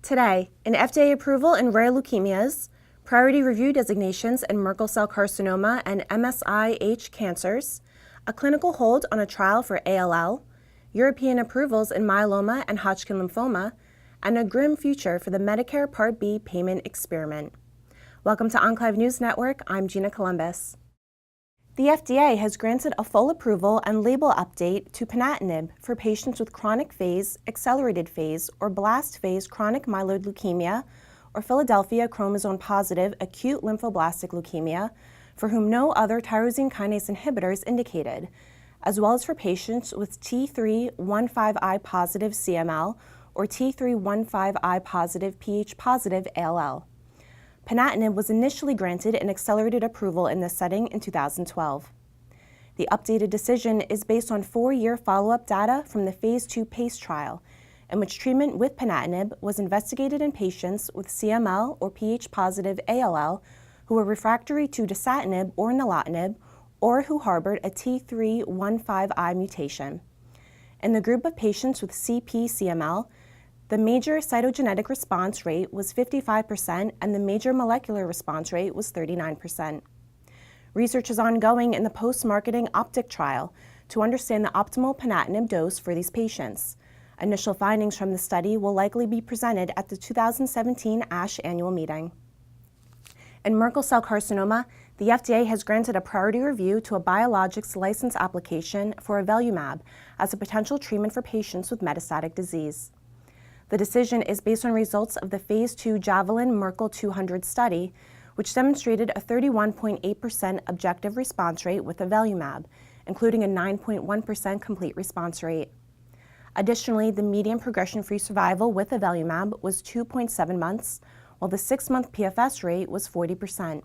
Today, an FDA approval in rare leukemias, priority review designations in Merkel cell carcinoma and MSI-H cancers, a clinical hold on a trial for ALL, European approvals in myeloma and Hodgkin lymphoma, and a grim future for the Medicare Part B payment experiment. Welcome to Enclave News Network. I'm Gina Columbus. The FDA has granted a full approval and label update to ponatinib for patients with chronic phase, accelerated phase, or blast phase chronic myeloid leukemia or Philadelphia chromosome-positive acute lymphoblastic leukemia for whom no other tyrosine kinase inhibitors indicated, as well as for patients with T315I positive CML or T315I positive Ph positive ALL. Ponatinib was initially granted an accelerated approval in this setting in 2012. The updated decision is based on 4-year follow-up data from the Phase 2 PACE trial, in which treatment with ponatinib was investigated in patients with CML or Ph-positive ALL who were refractory to dasatinib or nilotinib or who harbored a T315I mutation. In the group of patients with CP-CML, the major cytogenetic response rate was 55% and the major molecular response rate was 39%. Research is ongoing in the post-marketing OPTIC trial to understand the optimal ponatinib dose for these patients. Initial findings from the study will likely be presented at the 2017 ASH annual meeting. In Merkel cell carcinoma, the FDA has granted a priority review to a biologics license application for avelumab as a potential treatment for patients with metastatic disease. The decision is based on results of the Phase 2 Javelin Merkel 200 study, which demonstrated a 31.8% objective response rate with avelumab, including a 9.1% complete response rate. Additionally, the median progression-free survival with avelumab was 2.7 months, while the 6-month PFS rate was 40%.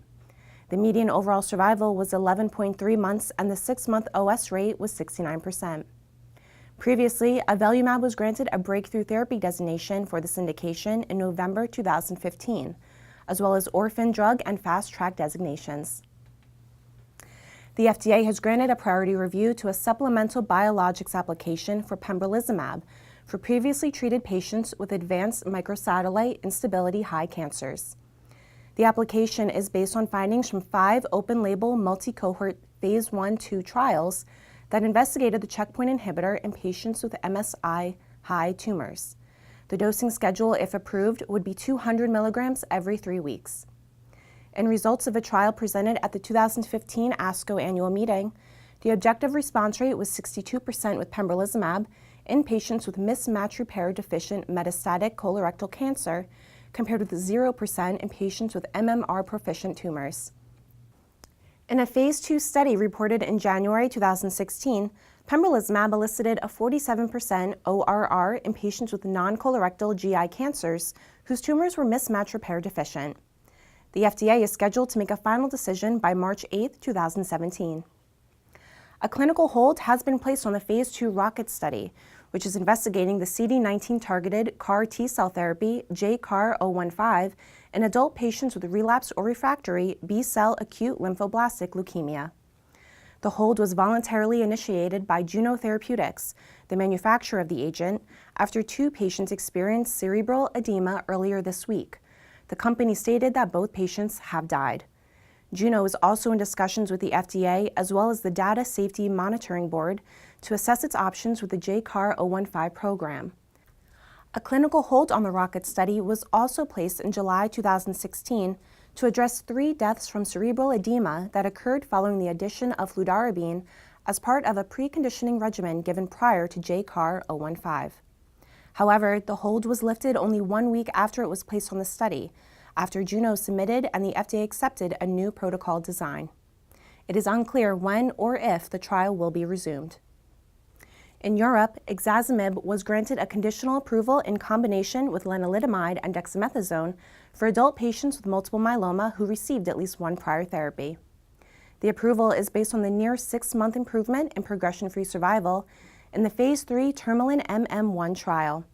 The median overall survival was 11.3 months, and the 6-month OS rate was 69%. Previously, avelumab was granted a breakthrough therapy designation for this indication in November 2015, as well as orphan drug and fast-track designations. The FDA has granted a priority review to a supplemental biologics application for pembrolizumab for previously treated patients with advanced microsatellite instability-high cancers. The application is based on findings from 5 open-label multi-cohort Phase 1-2 trials that investigated the checkpoint inhibitor in patients with MSI-H tumors. The dosing schedule, if approved, would be 200 milligrams every 3 weeks. In results of a trial presented at the 2015 ASCO annual meeting, the objective response rate was 62% with pembrolizumab in patients with mismatch repair deficient metastatic colorectal cancer, compared with 0% in patients with MMR proficient tumors. In a Phase 2 study reported in January 2016, pembrolizumab elicited a 47% ORR in patients with non-colorectal GI cancers whose tumors were mismatch repair deficient. The FDA is scheduled to make a final decision by March 8, 2017. A clinical hold has been placed on the Phase 2 ROCKET study, which is investigating the CD19-targeted CAR T-cell therapy JCAR015 in adult patients with relapsed or refractory B-cell acute lymphoblastic leukemia. The hold was voluntarily initiated by Juno Therapeutics, the manufacturer of the agent, after 2 patients experienced cerebral edema earlier this week. The company stated that both patients have died. Juno is also in discussions with the FDA as well as the Data Safety Monitoring Board to assess its options with the JCAR015 program. A clinical hold on the ROCKET study was also placed in July 2016 to address 3 deaths from cerebral edema that occurred following the addition of fludarabine as part of a preconditioning regimen given prior to JCAR015. However, the hold was lifted only 1 week after it was placed on the study, after Juno submitted and the FDA accepted a new protocol design. It is unclear when or if the trial will be resumed. In Europe, ixazomib was granted a conditional approval in combination with lenalidomide and dexamethasone for adult patients with multiple myeloma who received at least 1 prior therapy. The approval is based on the near 6-month improvement in progression-free survival in the Phase 3 Tourmaline MM1 trial.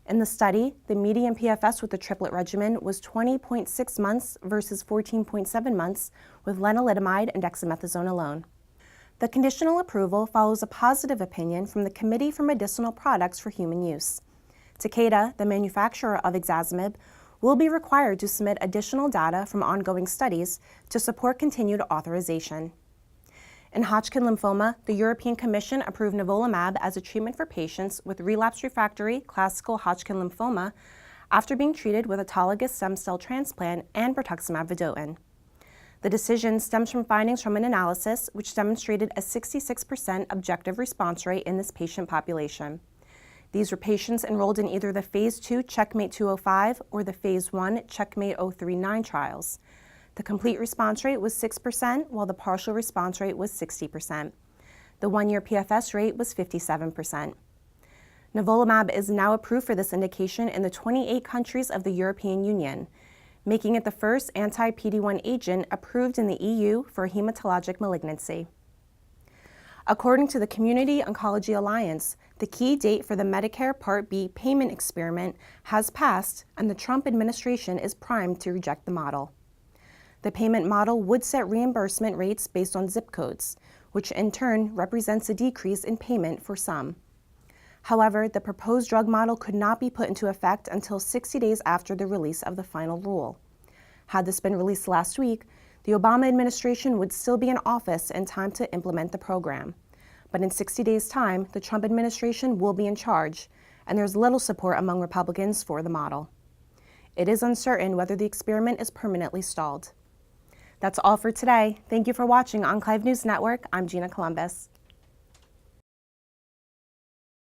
In the study, the median PFS with the triplet regimen was 20.6 months versus 14.7 months with lenalidomide and dexamethasone alone. The conditional approval follows a positive opinion from the Committee for Medicinal Products for Human Use. Takeda, the manufacturer of ixazomib, will be required to submit additional data from ongoing studies to support continued authorization. In Hodgkin lymphoma, the European Commission approved nivolumab as a treatment for patients with relapsed refractory classical Hodgkin lymphoma after being treated with autologous stem cell transplant and brentuximab vedotin. The decision stems from findings from an analysis which demonstrated a 66% objective response rate in this patient population. These were patients enrolled in either the Phase 2 CheckMate 205 or the Phase 1 CheckMate 039 trials. The complete response rate was 6%, while the partial response rate was 60%. The one-year PFS rate was 57%. Nivolumab is now approved for this indication in the 28 countries of the European Union, making it the first anti-PD-1 agent approved in the EU for hematologic malignancy. According to the Community Oncology Alliance, the key date for the Medicare Part B payment experiment has passed, and the Trump administration is primed to reject the model. The payment model would set reimbursement rates based on zip codes, which in turn represents a decrease in payment for some. However, the proposed drug model could not be put into effect until 60 days after the release of the final rule. Had this been released last week, the Obama administration would still be in office in time to implement the program. But in 60 days' time, the Trump administration will be in charge, and there's little support among Republicans for the model. It is uncertain whether the experiment is permanently stalled. That's all for today. Thank you for watching Enclave News Network. I'm Gina Columbus.